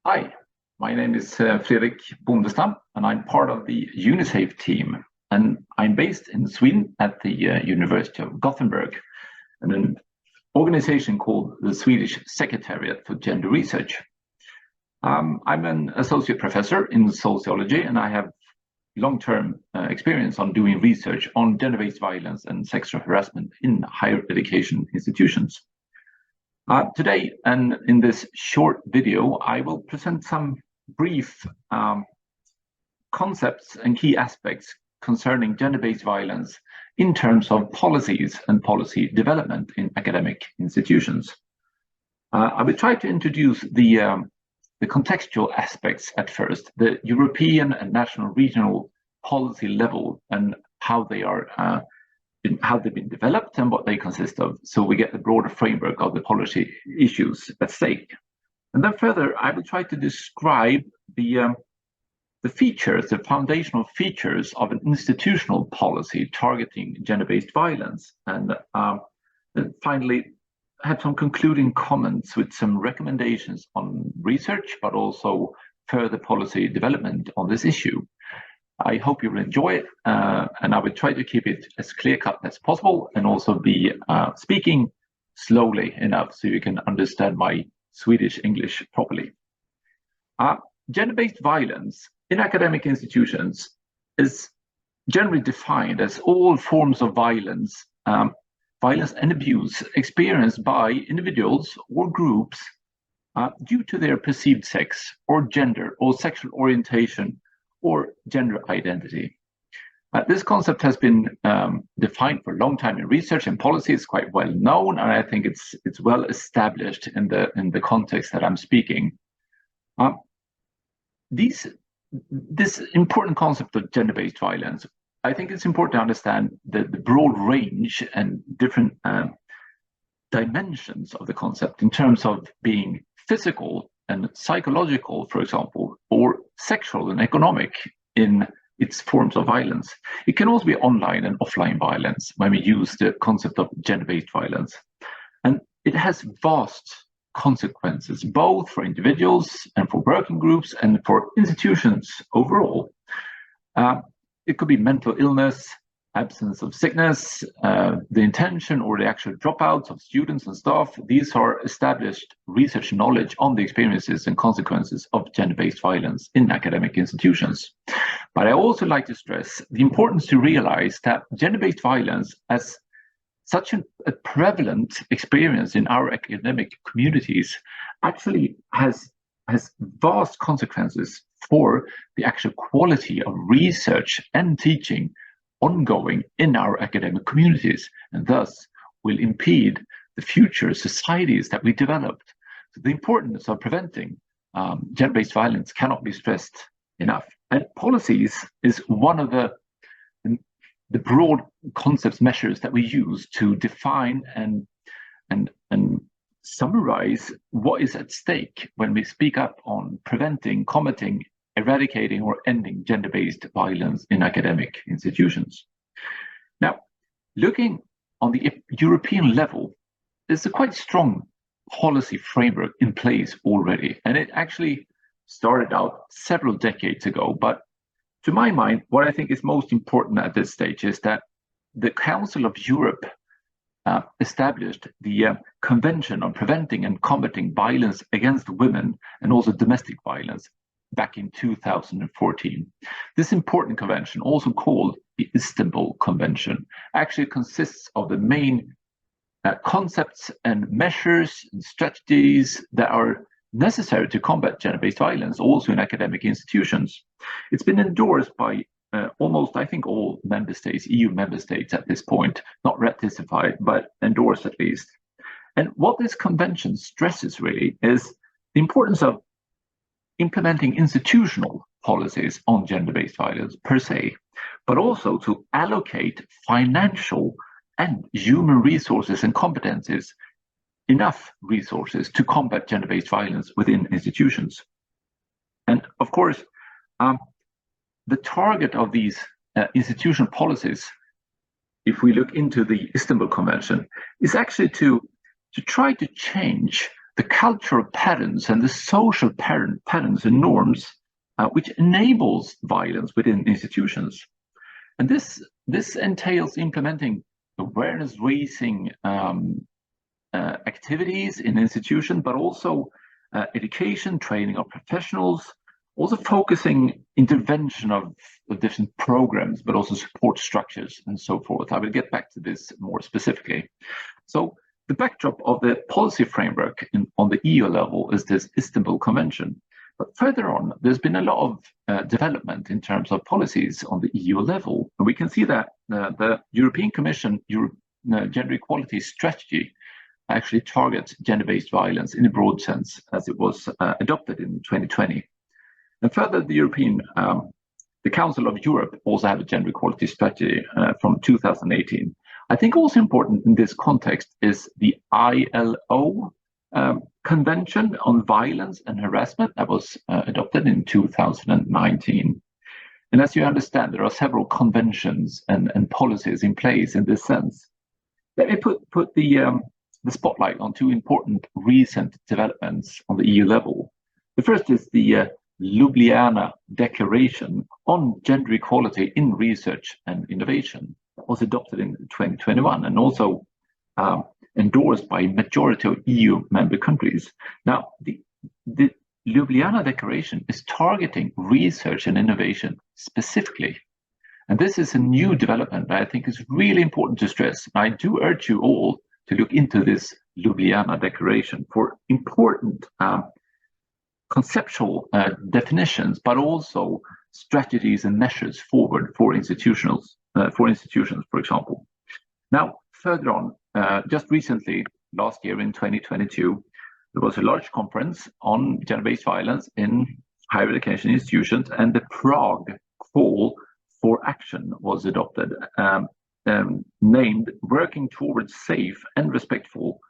Hi, my name is Fredrik Bondestam, and I'm part of the UniSAFE team. And I'm based in Sweden at the University of Gothenburg, and an organization called the Swedish Secretariat for Gender Research. I'm an associate professor in sociology, and I have long-term experience on doing research on gender-based violence and sexual harassment in higher education institutions. Today, and in this short video, I will present some brief concepts and key aspects concerning gender-based violence in terms of policies and policy development in academic institutions. I will try to introduce the contextual aspects at first, the European and national regional policy level and how they are how they've been developed and what they consist of, so we get the broader framework of the policy issues at stake. And then further, I will try to describe the features, the foundational features of an institutional policy targeting gender-based violence. And then finally, have some concluding comments with some recommendations on research, but also further policy development on this issue. I hope you will enjoy it, and I will try to keep it as clear-cut as possible and also be speaking slowly enough so you can understand my Swedish English properly. Gender-based violence in academic institutions is generally defined as all forms of violence, violence and abuse experienced by individuals or groups due to their perceived sex or gender or sexual orientation or gender identity. This concept has been defined for a long time in research and policy. It's quite well known, and I think it's well established in the context that I'm speaking. This important concept of gender-based violence, I think it's important to understand the broad range and different dimensions of the concept in terms of being physical and psychological, for example, or sexual and economic in its forms of violence. It can also be online and offline violence when we use the concept of gender-based violence. And it has vast consequences, both for individuals and for working groups and for institutions overall. It could be mental illness, absence of sickness, the intention or the actual dropouts of students and staff. These are established research knowledge on the experiences and consequences of gender-based violence in academic institutions. But I also like to stress the importance to realize that gender-based violence as such a prevalent experience in our academic communities actually has vast consequences for the actual quality of research and teaching ongoing in our academic communities, and thus will impede the future societies that we developed. So the importance of preventing gender-based violence cannot be stressed enough. And policies is one of the broad concepts, measures that we use to define and summarize what is at stake when we speak up on preventing, combating, eradicating or ending gender-based violence in academic institutions. Now, looking on the European level, there's a quite strong policy framework in place already, and it actually started out several decades ago. But to my mind, what I think is most important at this stage is that the Council of Europe established the Convention on Preventing and Combating Violence Against Women and also Domestic Violence back in 2014. This important convention, also called the Istanbul Convention, actually consists of the main concepts and measures and strategies that are necessary to combat gender-based violence also in academic institutions. It's been endorsed by almost, I think, all member states, EU member states at this point, not ratified, but endorsed at least. And what this convention stresses really is the importance of implementing institutional policies on gender-based violence per se, but also to allocate financial and human resources and competencies, enough resources to combat gender-based violence within institutions. And of course, the target of these institutional policies, if we look into the Istanbul Convention, is actually to try to change the cultural patterns and the social patterns and norms which enables violence within institutions. And this entails implementing awareness raising activities in institutions, but also education, training of professionals, also focusing intervention of different programs, but also support structures and so forth. I will get back to this more specifically. So the backdrop of the policy framework on the EU level is this Istanbul Convention. But further on, there's been a lot of development in terms of policies on the EU level. And we can see that the European Commission Gender Equality Strategy actually targets gender-based violence in a broad sense, as it was adopted in 2020. And further, the Council of Europe also have a gender equality strategy from 2018. I think also important in this context is the ILO Convention on Violence and Harassment that was adopted in 2019. And as you understand, there are several conventions and policies in place in this sense. Let me put the spotlight on two important recent developments on the EU level. The first is the Ljubljana Declaration on Gender Equality in Research and Innovation that was adopted in 2021 and also endorsed by a majority of EU member countries. Now, the Ljubljana Declaration is targeting research and innovation specifically. And this is a new development that I think is really important to stress. I do urge you all to look into this Ljubljana Declaration for important conceptual definitions, but also strategies and measures forward for institutions, for example. Now, further on, just recently, last year in 2022, there was a large conference on gender-based violence in higher education institutions, and the Prague Call for Action was adopted, named Working Towards Safe and Respectful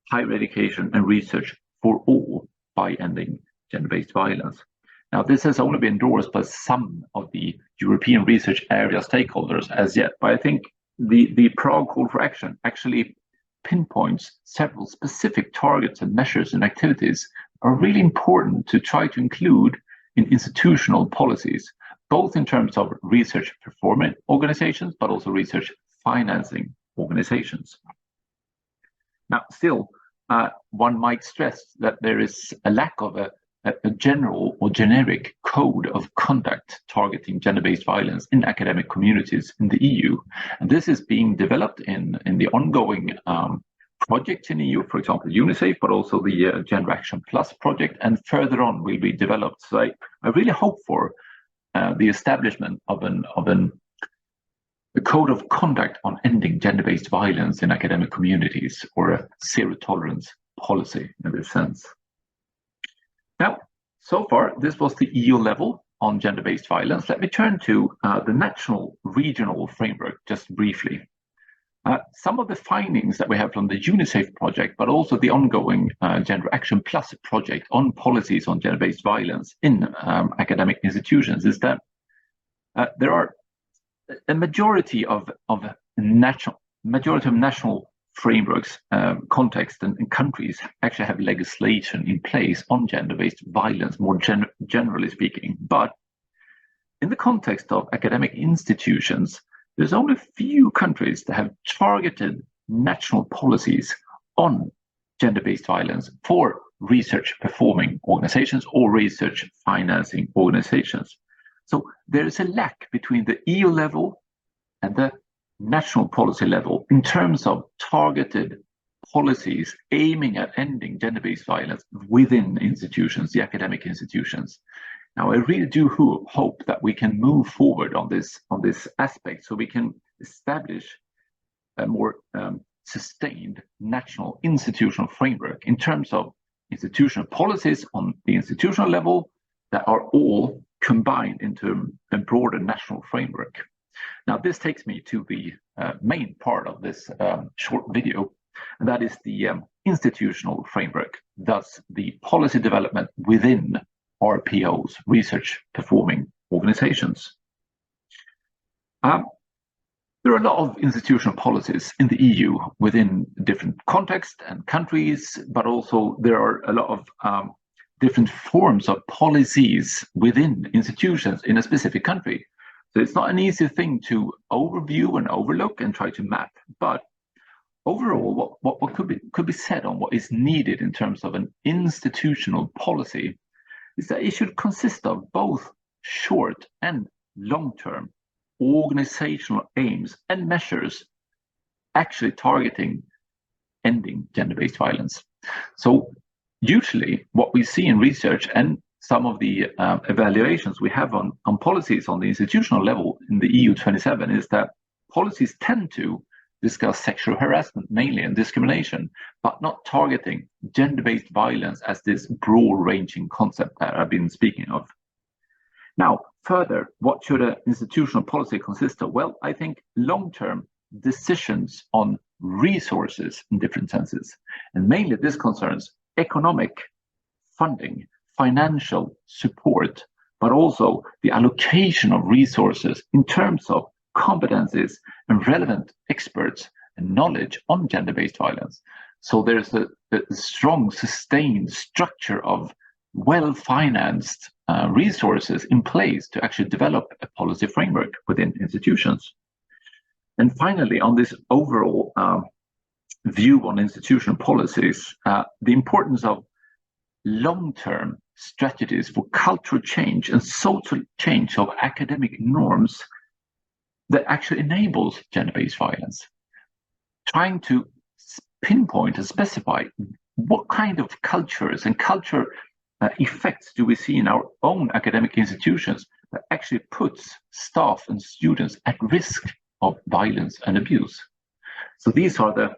Higher Education and Research for All by Ending Gender-Based Violence. Now, this has only been endorsed by some of the European research area stakeholders as yet, but I think the Prague Call for Action actually pinpoints several specific targets and measures and activities are really important to try to include in institutional policies, both in terms of research performance organizations, but also research financing organizations. Now, still, one might stress that there is a lack of a general or generic code of conduct targeting gender-based violence in academic communities in the EU. And this is being developed in the ongoing projects in EU, for example, UniSAFE, but also the Gender Action Plus project, and further on will be developed. So I really hope for the establishment of a code of conduct on ending gender-based violence in academic communities, or a zero tolerance policy in this sense. Now, so far, this was the EU level on gender-based violence. Let me turn to the national regional framework just briefly. Some of the findings that we have from the UniSAFE project, but also the ongoing Gender Action Plus project on policies on gender-based violence in academic institutions, is that there are a majority of national frameworks, context and countries actually have legislation in place on gender-based violence, more generally speaking. But in the context of academic institutions, there's only a few countries that have targeted national policies on gender-based violence for research performing organizations or research financing organizations. So there is a lack between the EU level and the national policy level in terms of targeted policies aiming at ending gender-based violence within institutions, the academic institutions. Now, I really do hope that we can move forward on this aspect, so we can establish a more sustained national institutional framework in terms of institutional policies on the institutional level that are all combined into a broader national framework. Now, this takes me to the main part of this short video, and that is the institutional framework, thus the policy development within RPOs, research performing organizations. There are a lot of institutional policies in the EU within different contexts and countries, but also there are a lot of different forms of policies within institutions in a specific country. So it's not an easy thing to overview and overlook and try to map. But overall, what could be said on what is needed in terms of an institutional policy is that it should consist of both short and long-term organizational aims and measures actually targeting ending gender-based violence. So usually what we see in research and some of the evaluations we have on policies on the institutional level in the EU 27 is that policies tend to discuss sexual harassment mainly and discrimination, but not targeting gender-based violence as this broad-ranging concept that I've been speaking of. Now, further, what should an institutional policy consist of? Well, I think long-term decisions on resources in different senses. And mainly this concerns economic funding, financial support, but also the allocation of resources in terms of competencies and relevant experts and knowledge on gender-based violence. So there's a strong, sustained structure of well-financed resources in place to actually develop a policy framework within institutions. And finally, on this overall view on institutional policies, the importance of long-term strategies for cultural change and social change of academic norms that actually enables gender-based violence. Trying to pinpoint and specify what kind of cultures and culture effects do we see in our own academic institutions that actually puts staff and students at risk of violence and abuse. So these are the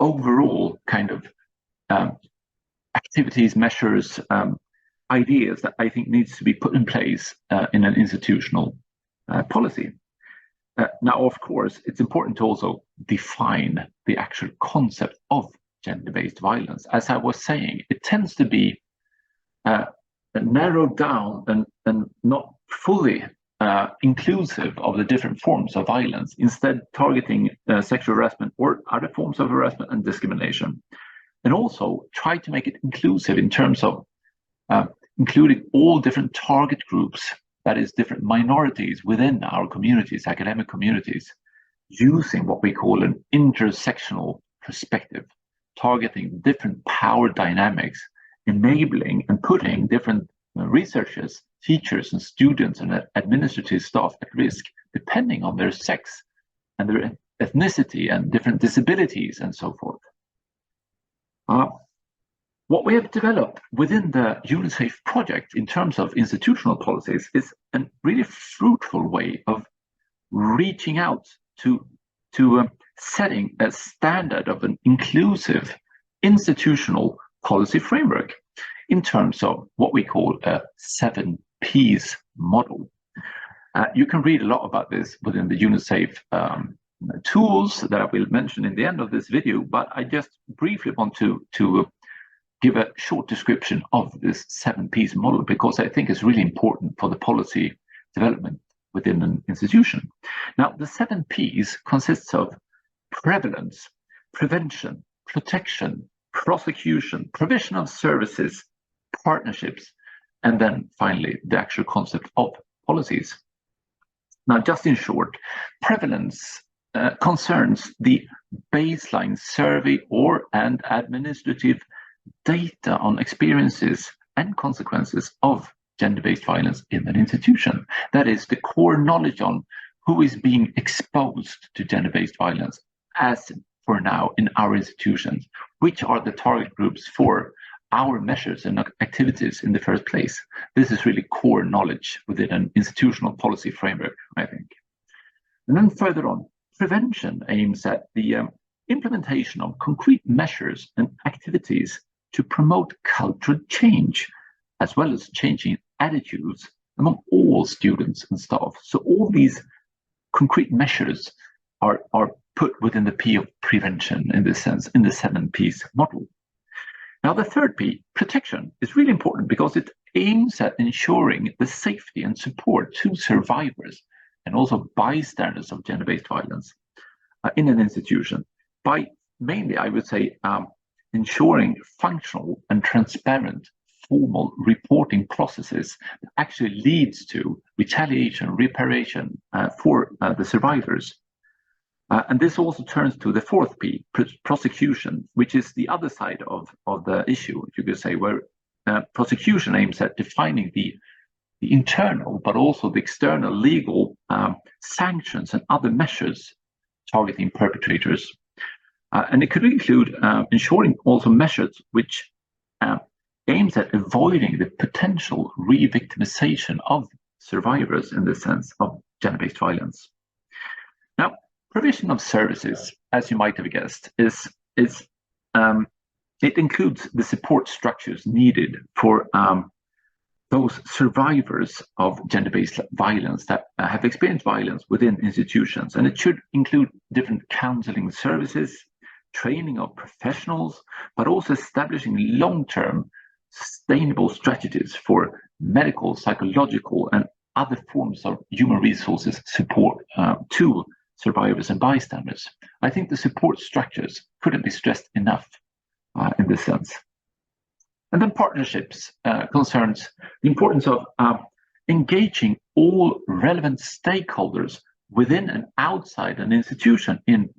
overall kind of activities, measures, ideas that I think needs to be put in place in an institutional policy. Now, of course, it's important to also define the actual concept of gender-based violence. As I was saying, it tends to be narrowed down and not fully inclusive of the different forms of violence, instead targeting sexual harassment or other forms of harassment and discrimination. And also try to make it inclusive in terms of including all different target groups, that is different minorities within our communities, academic communities, using what we call an intersectional perspective, targeting different power dynamics, enabling and putting different researchers, teachers and students and administrative staff at risk, depending on their sex and their ethnicity and different disabilities and so forth. What we have developed within the UniSAFE project in terms of institutional policies is a really fruitful way of reaching out to setting a standard of an inclusive institutional policy framework in terms of what we call a 7 Ps model. You can read a lot about this within the UniSAFE tools that I will mention in the end of this video, but I just briefly want to give a short description of this 7 Ps model because I think it's really important for the policy development within an institution. Now, the 7 Ps consists of prevalence, prevention, protection, prosecution, provision of services, partnerships, and then finally the actual concept of policies. Now, just in short, prevalence concerns the baseline survey and administrative data on experiences and consequences of gender-based violence in an institution. That is the core knowledge on who is being exposed to gender-based violence as for now in our institutions, which are the target groups for our measures and activities in the first place. This is really core knowledge within an institutional policy framework, I think. And then further on, prevention aims at the implementation of concrete measures and activities to promote cultural change, as well as changing attitudes among all students and staff. So all these concrete measures are put within the P of prevention in this sense, in the 7 Ps model. Now, the third P, protection, is really important because it aims at ensuring the safety and support to survivors and also bystanders of gender-based violence in an institution by mainly, I would say, ensuring functional and transparent formal reporting processes that actually leads to retaliation, reparation for the survivors. And this also turns to the fourth P, prosecution, which is the other side of the issue, you could say, where prosecution aims at defining the internal, but also the external legal sanctions and other measures targeting perpetrators. And it could include ensuring also measures which aims at avoiding the potential re-victimization of survivors in the sense of gender-based violence. Now, provision of services, as you might have guessed, it includes the support structures needed for those survivors of gender-based violence that have experienced violence within institutions. And it should include different counseling services, training of professionals, but also establishing long-term sustainable strategies for medical, psychological, and other forms of human resources support to survivors and bystanders. I think the support structures couldn't be stressed enough in this sense. And then partnerships concerns the importance of engaging all relevant stakeholders within and outside an institution in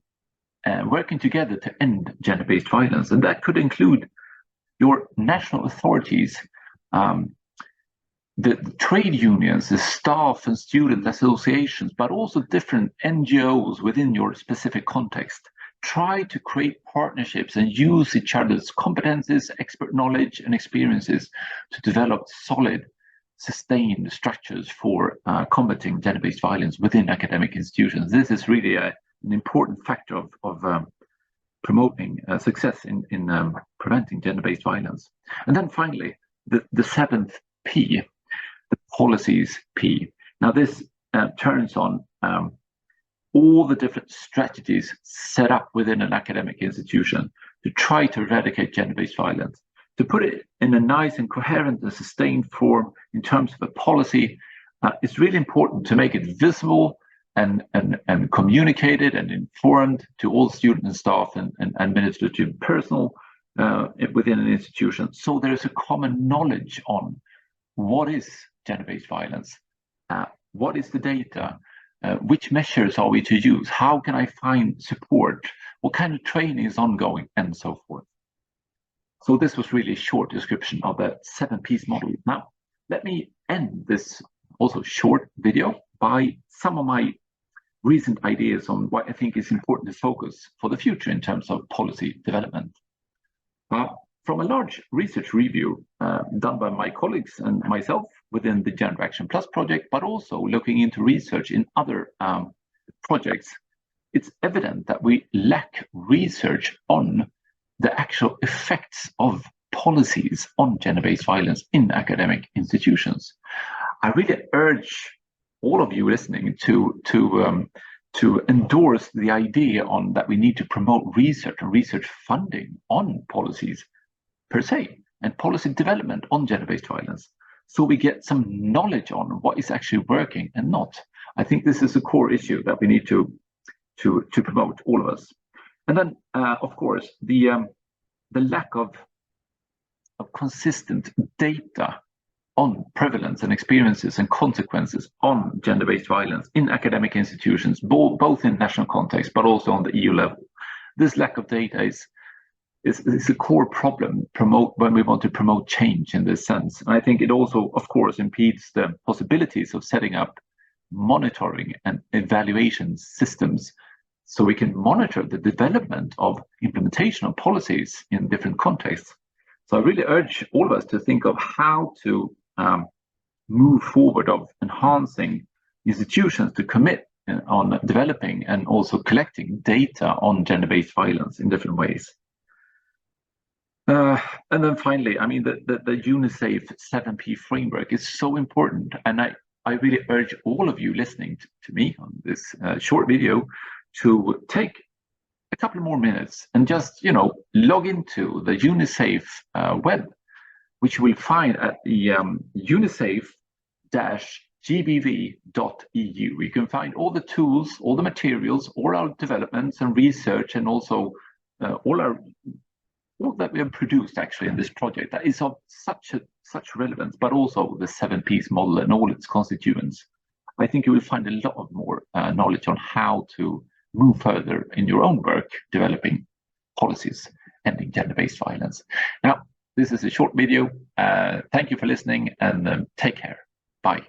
working together to end gender-based violence. And that could include your national authorities, the trade unions, the staff and student associations, but also different NGOs within your specific context. Try to create partnerships and use each other's competences, expert knowledge, and experiences to develop solid, sustained structures for combating gender-based violence within academic institutions. This is really an important factor of promoting success in preventing gender-based violence. And then finally, the seventh P, the policies P. Now this turns on all the different strategies set up within an academic institution to try to eradicate gender-based violence. To put it in a nice and coherent and sustained form in terms of a policy, it's really important to make it visible and communicated and informed to all students and staff and administrative personnel within an institution. So there's a common knowledge on what is gender-based violence, what is the data, which measures are we to use, how can I find support, what kind of training is ongoing, and so forth. So this was really a short description of the 7Ps model. Now, let me end this also short video by some of my recent ideas on what I think is important to focus for the future in terms of policy development. From a large research review done by my colleagues and myself within the Gender Action Plus project, but also looking into research in other projects, it's evident that we lack research on the actual effects of policies on gender-based violence in academic institutions. I really urge all of you listening to endorse the idea on that we need to promote research and research funding on policies per se and policy development on gender-based violence, so we get some knowledge on what is actually working and not. I think this is a core issue that we need to promote, all of us. And then, of course, the lack of consistent data on prevalence and experiences and consequences on gender-based violence in academic institutions, both in national context, but also on the EU level. This lack of data is a core problem when we want to promote change in this sense. And I think it also, of course, impedes the possibilities of setting up monitoring and evaluation systems so we can monitor the development of implementation of policies in different contexts. So I really urge all of us to think of how to move forward of enhancing institutions to commit on developing and also collecting data on gender-based violence in different ways. And then finally, I mean, the UniSAFE 7P framework is so important. And I really urge all of you listening to me on this short video to take a couple more minutes and just, log into the UniSAFE web, which you will find at the UniSAFE- gbv.eu. You can find all the tools, all the materials, all our developments and research, and also all that we have produced actually in this project that is of such relevance, but also the 7Ps model and all its constituents. I think you will find a lot of more knowledge on how to move further in your own work, developing policies ending gender-based violence. Now, this is a short video. Thank you for listening, and take care. Bye.